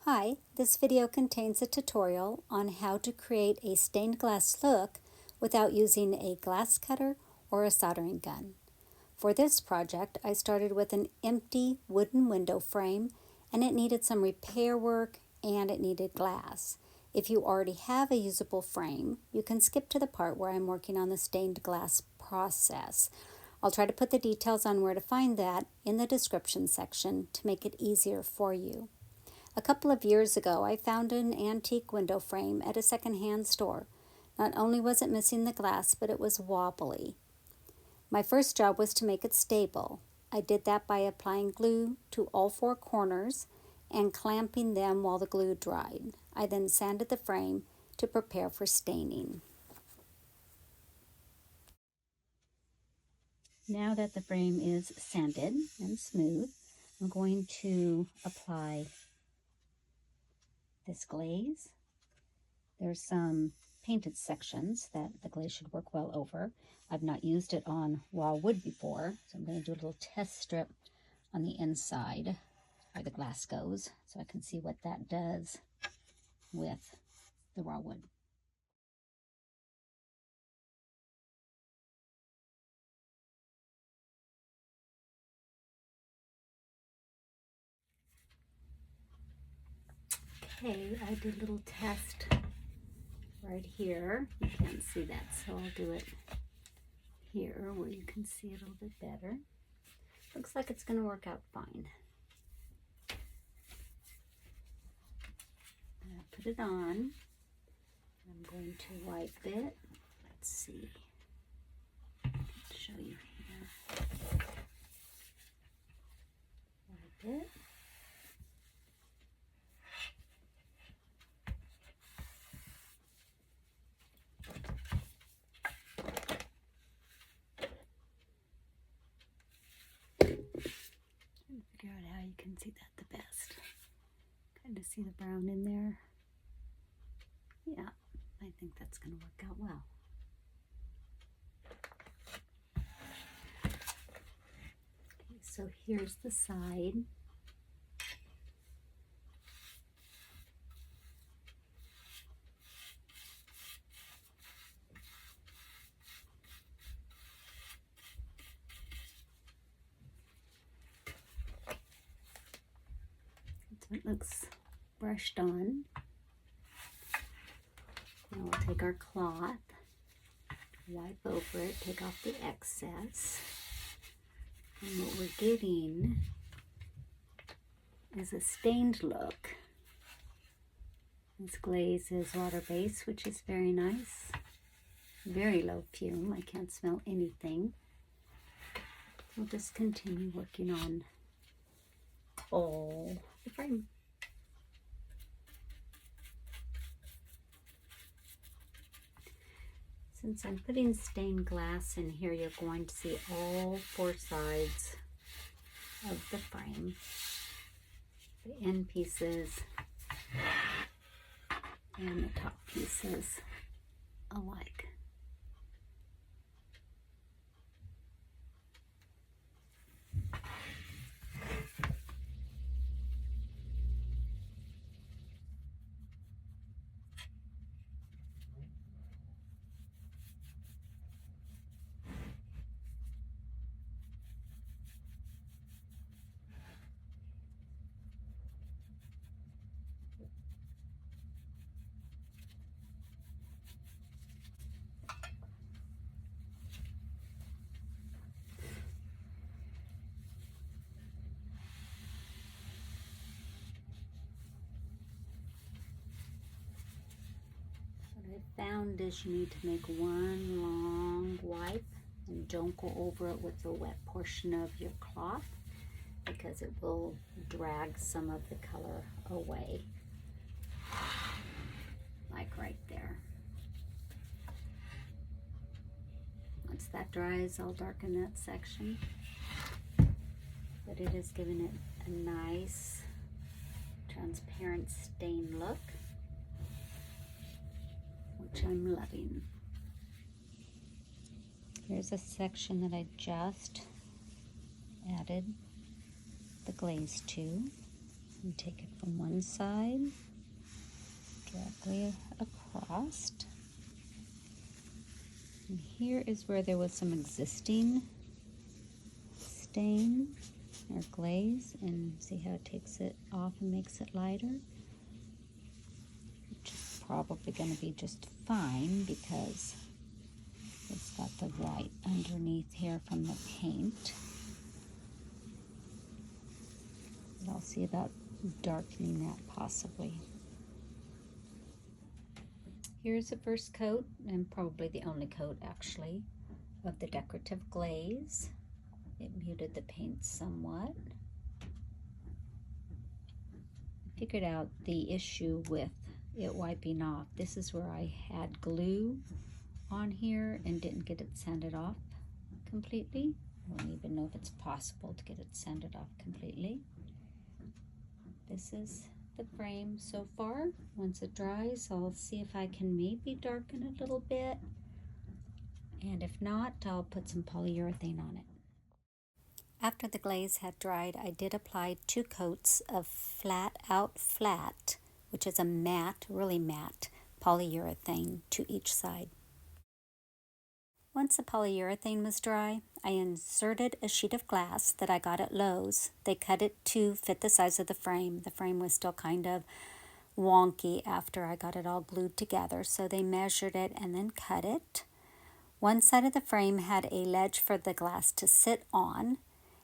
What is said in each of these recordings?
Hi, this video contains a tutorial on how to create a stained glass look without using a glass cutter or a soldering gun. For this project, I started with an empty wooden window frame and it needed some repair work and it needed glass. If you already have a usable frame, you can skip to the part where I'm working on the stained glass process. I'll try to put the details on where to find that in the description section to make it easier for you. A couple of years ago, I found an antique window frame at a secondhand store. Not only was it missing the glass, but it was wobbly. My first job was to make it stable. I did that by applying glue to all four corners and clamping them while the glue dried. I then sanded the frame to prepare for staining. Now that the frame is sanded and smooth, I'm going to apply this glaze. There's some painted sections that the glaze should work well over. I've not used it on raw wood before, so I'm going to do a little test strip on the inside where the glass goes so I can see what that does with the raw wood. Okay, I did a little test right here. You can't see that, so I'll do it here where you can see it a little bit better. Looks like it's going to work out fine. Put it on. I'm going to wipe it. Let's see. I'll show you here. Wipe it. Figure out how you can see that the best. Kind of see the brown in there. Yeah, I think that's going to work out well. Okay, so here's the side. So it looks brushed on. Now we'll take our cloth, wipe over it, take off the excess. And what we're getting is a stained look. This glaze is water-based, which is very nice. Very low fume. I can't smell anything. We'll just continue working on all the frame. Since I'm putting stained glass in here, you're going to see all four sides of the frame, the end pieces and the top pieces alike. What I found is you need to make one long wipe and don't go over it with the wet portion of your cloth because it will drag some of the color away, like right there. Once that dries, I'll darken that section, but it has given it a nice transparent stain look, which I'm loving. Here's a section that I just added the glaze to. And take it from one side directly across. And here is where there was some existing stain or glaze, and see how it takes it off and makes it lighter, which is probably going to be just fine because it's got the white underneath here from the paint. But I'll see about darkening that possibly. Here's the first coat, and probably the only coat actually, of the decorative glaze. It muted the paint somewhat. I figured out the issue with it wiping off. This is where I had glue on here and didn't get it sanded off completely. I don't even know if it's possible to get it sanded off completely. This is the frame so far. Once it dries, I'll see if I can maybe darken it a little bit. And if not, I'll put some polyurethane on it. After the glaze had dried, I did apply 2 coats of Flat Out Flat, which is a matte, really matte, polyurethane to each side. Once the polyurethane was dry, I inserted a sheet of glass that I got at Lowe's. They cut it to fit the size of the frame. The frame was still kind of wonky after I got it all glued together, so they measured it and then cut it. One side of the frame had a ledge for the glass to sit on,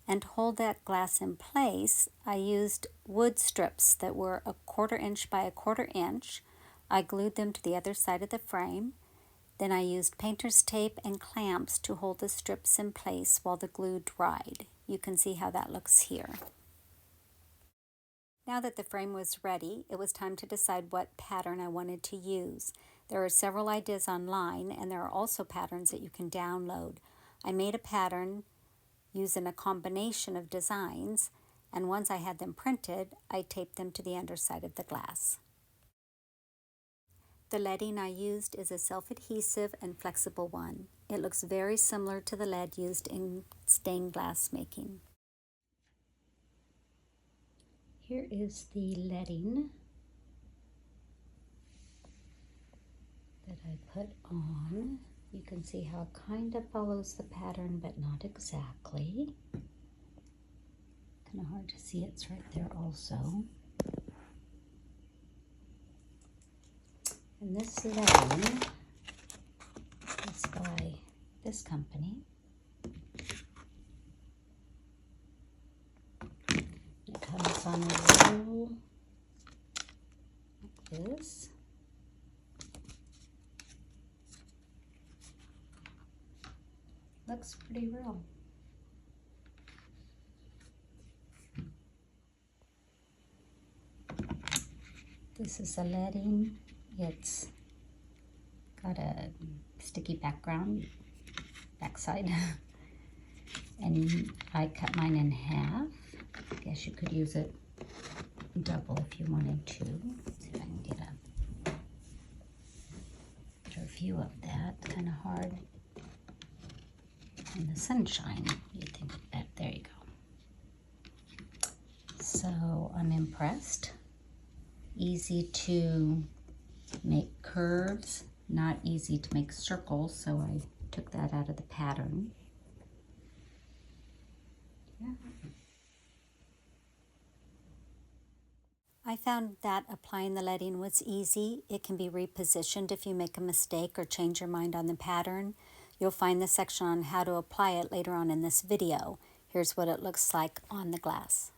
and to hold that glass in place, I used wood strips that were 1/4 inch by 1/4 inch. I glued them to the other side of the frame. Then I used painter's tape and clamps to hold the strips in place while the glue dried. You can see how that looks here. Now that the frame was ready, it was time to decide what pattern I wanted to use. There are several ideas online, and there are also patterns that you can download. I made a pattern using a combination of designs, and once I had them printed, I taped them to the underside of the glass. The leading I used is a self-adhesive and flexible one. It looks very similar to the lead used in stained glass making. Here is the leading that I put on. You can see how it kind of follows the pattern, but not exactly. Kind of hard to see, it's right there also. And this leading is by this company. It comes on a roll like this. Looks pretty real. This is a leading. It's got a sticky backside, and I cut mine in half. I guess you could use it double if you wanted to. Let's see if I can get a view of that. Kind of hard in the sunshine. You think that, there you go. So I'm impressed. Easy to make curves, not easy to make circles, so I took that out of the pattern. Yeah. I found that applying the leading was easy. It can be repositioned if you make a mistake or change your mind on the pattern. You'll find the section on how to apply it later on in this video. Here's what it looks like on the glass.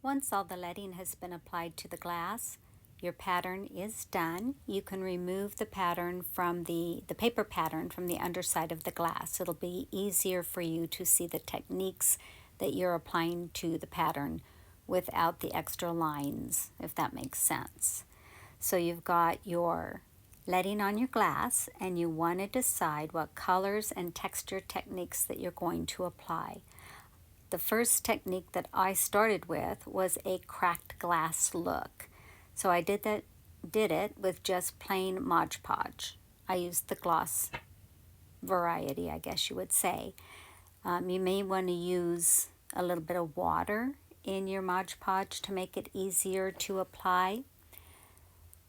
Once all the leading has been applied to the glass, your pattern is done. You can remove the pattern from the paper pattern from the underside of the glass. It'll be easier for you to see the techniques that you're applying to the pattern without the extra lines, if that makes sense. So you've got your leading on your glass, and you want to decide what colors and texture techniques that you're going to apply. The first technique that I started with was a cracked glass look. So I did it with just plain Mod Podge. I used the gloss variety, I guess you would say. You may want to use a little bit of water in your Mod Podge to make it easier to apply.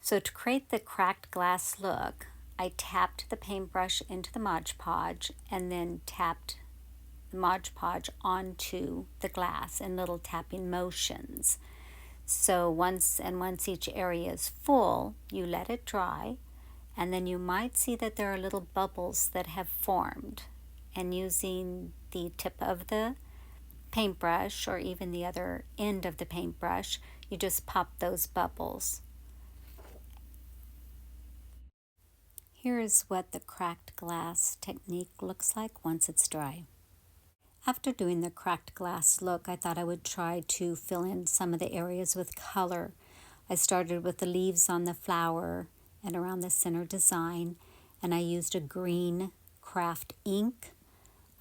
So to create the cracked glass look, I tapped the paintbrush into the Mod Podge and then tapped the Mod Podge onto the glass in little tapping motions. So once each area is full, you let it dry, and then you might see that there are little bubbles that have formed. And using the tip of the paintbrush or even the other end of the paintbrush, you just pop those bubbles. Here is what the cracked glass technique looks like once it's dry. After doing the cracked glass look, I thought I would try to fill in some of the areas with color. I started with the leaves on the flower and around the center design, and I used a green craft ink.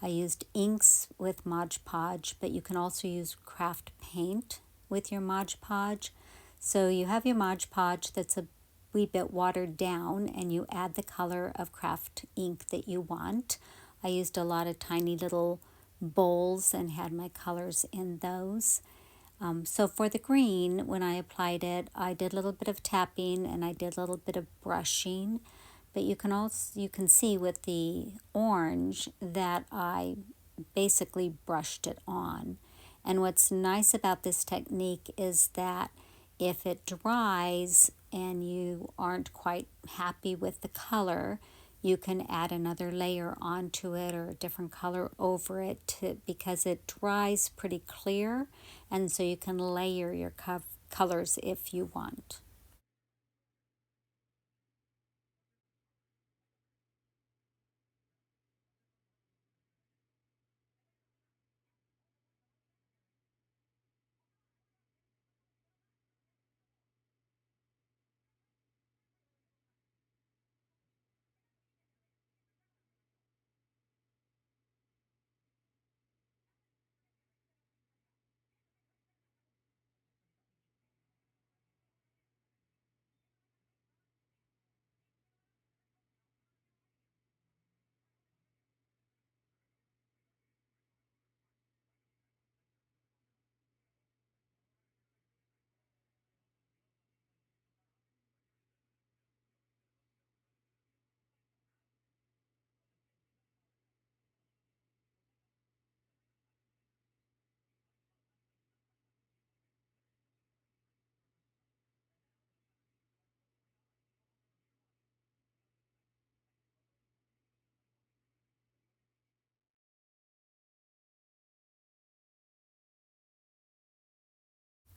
I used inks with Mod Podge, but you can also use craft paint with your Mod Podge. So you have your Mod Podge that's a wee bit watered down, and you add the color of craft ink that you want. I used a lot of tiny little bowls and had my colors in those. So for the green, when I applied it, I did a little bit of tapping and I did a little bit of brushing. But you can see with the orange that I basically brushed it on. And what's nice about this technique is that if it dries and you aren't quite happy with the color, you can add another layer onto it or a different color over it because it dries pretty clear, and so you can layer your colors if you want.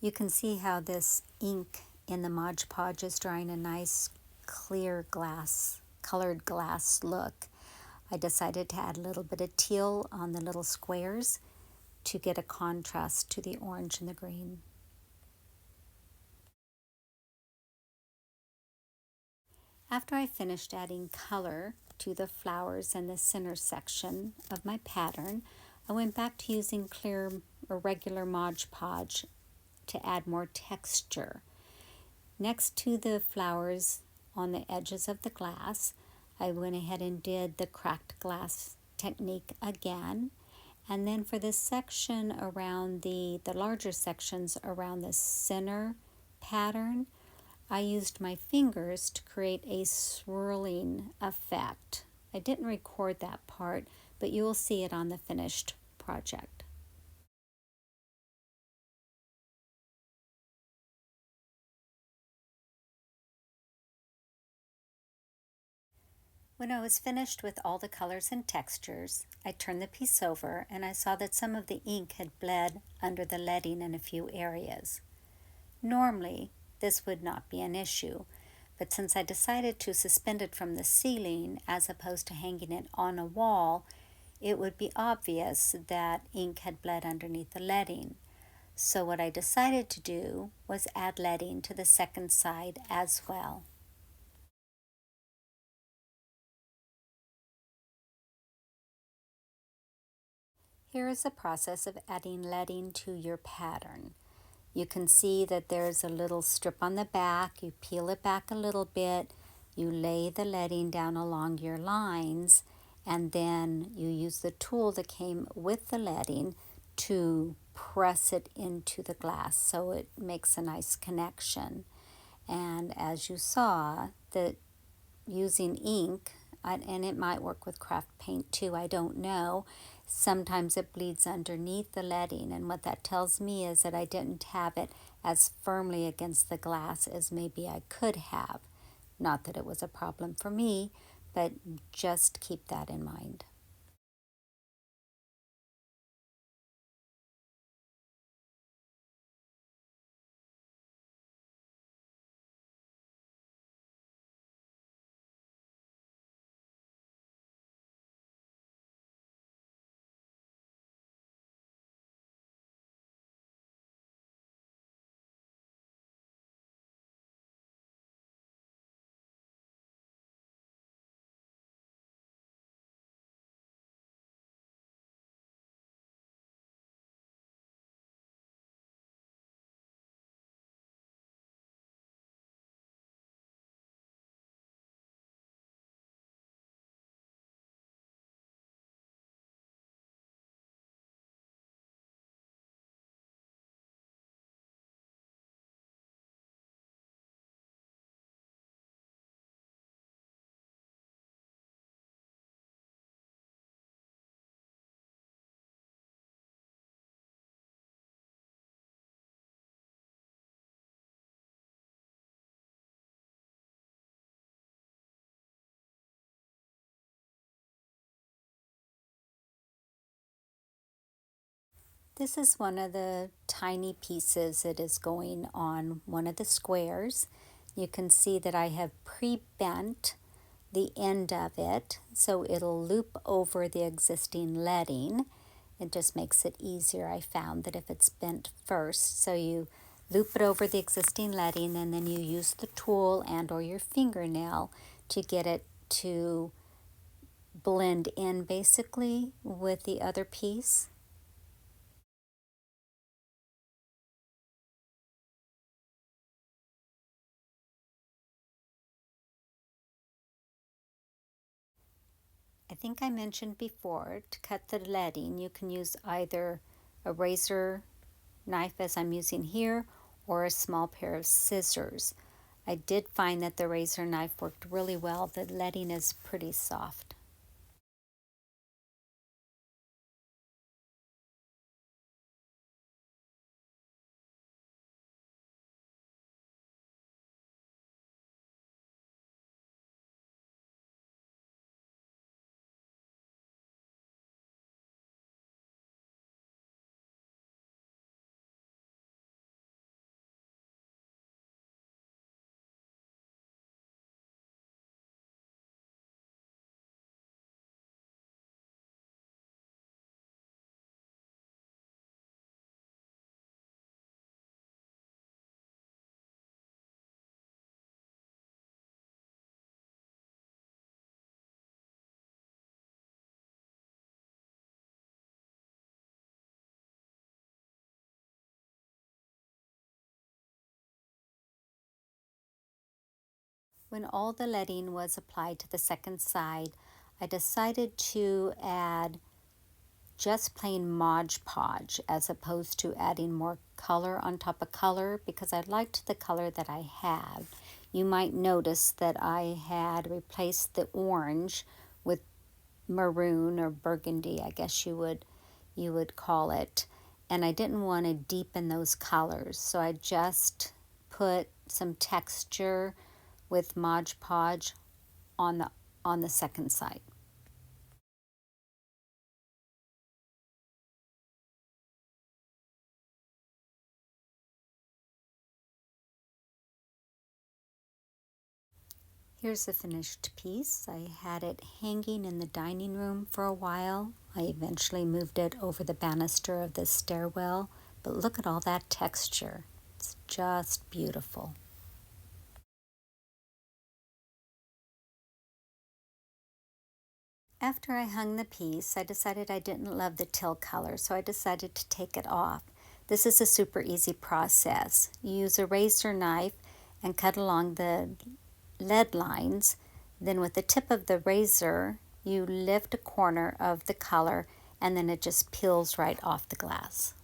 You can see how this ink in the Mod Podge is drawing a nice clear glass, colored glass look. I decided to add a little bit of teal on the little squares to get a contrast to the orange and the green. After I finished adding color to the flowers and the center section of my pattern, I went back to using clear or regular Mod Podge to add more texture. Next to the flowers on the edges of the glass, I went ahead and did the cracked glass technique again. And then for this section around the larger sections around the center pattern, I used my fingers to create a swirling effect. I didn't record that part, but you will see it on the finished project. When I was finished with all the colors and textures, I turned the piece over and I saw that some of the ink had bled under the leading in a few areas. Normally, this would not be an issue, but since I decided to suspend it from the ceiling as opposed to hanging it on a wall, it would be obvious that ink had bled underneath the leading. So what I decided to do was add leading to the second side as well. Here is the process of adding leading to your pattern. You can see that there's a little strip on the back. You peel it back a little bit. You lay the leading down along your lines, and then you use the tool that came with the leading to press it into the glass so it makes a nice connection. And as you saw, that using ink, and it might work with craft paint too, I don't know, sometimes it bleeds underneath the leading, and what that tells me is that I didn't have it as firmly against the glass as maybe I could have. Not that it was a problem for me, but just keep that in mind. This is one of the tiny pieces that is going on one of the squares. You can see that I have pre-bent the end of it so it'll loop over the existing leading. It just makes it easier. I found that if it's bent first, so you loop it over the existing leading and then you use the tool and or your fingernail to get it to blend in basically with the other piece. I think I mentioned before, to cut the leading, you can use either a razor knife as I'm using here or a small pair of scissors. I did find that the razor knife worked really well. The leading is pretty soft. When all the leading was applied to the second side, I decided to add just plain Mod Podge as opposed to adding more color on top of color because I liked the color that I had. You might notice that I had replaced the orange with maroon or burgundy, I guess you would call it. And I didn't want to deepen those colors, so I just put some texture with Mod Podge on the second side. Here's the finished piece. I had it hanging in the dining room for a while. I eventually moved it over the banister of the stairwell, but look at all that texture. It's just beautiful. After I hung the piece, I decided I didn't love the teal color, so I decided to take it off. This is a super easy process. You use a razor knife and cut along the lead lines. Then with the tip of the razor, you lift a corner of the color and then it just peels right off the glass.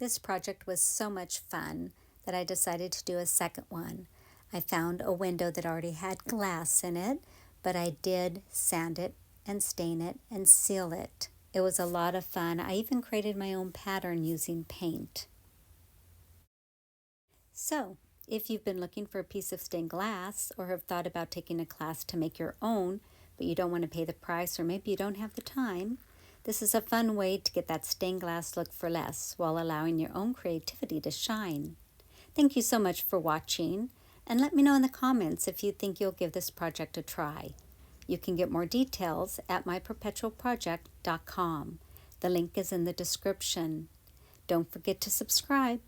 This project was so much fun that I decided to do a second one. I found a window that already had glass in it, but I did sand it and stain it and seal it. It was a lot of fun. I even created my own pattern using paint. So, if you've been looking for a piece of stained glass or have thought about taking a class to make your own, but you don't want to pay the price or maybe you don't have the time, this is a fun way to get that stained glass look for less while allowing your own creativity to shine. Thank you so much for watching, and let me know in the comments if you think you'll give this project a try. You can get more details at myperpetualproject.com. The link is in the description. Don't forget to subscribe.